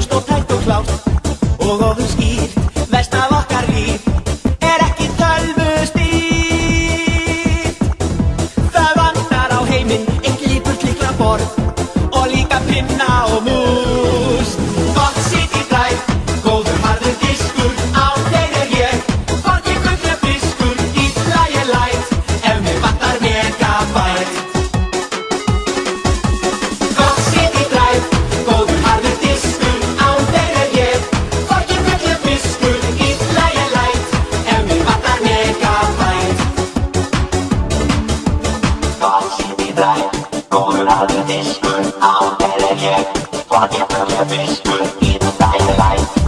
ljóst og tætt og klárt og ofur skýrt. Verst af okkar líf er ekki tölvustýrt. Það vantar á heiminn eitt lipurt lyklaborð og líka pinna og mús. Gott City Drive, góður harður diskur, á þeir er ég. Hvorki gull né fiskur, illa ég læt ef mig vantar megabæt. Gott City Drive, góður harður diskur, á þeir er ég. Hvorki gull né fiskur, illa ég læt ef mig vantar megabæt. Gott City Drive, góður harður diskur, á þeir er ég. Hvorki gull né fiskur, illa ég læt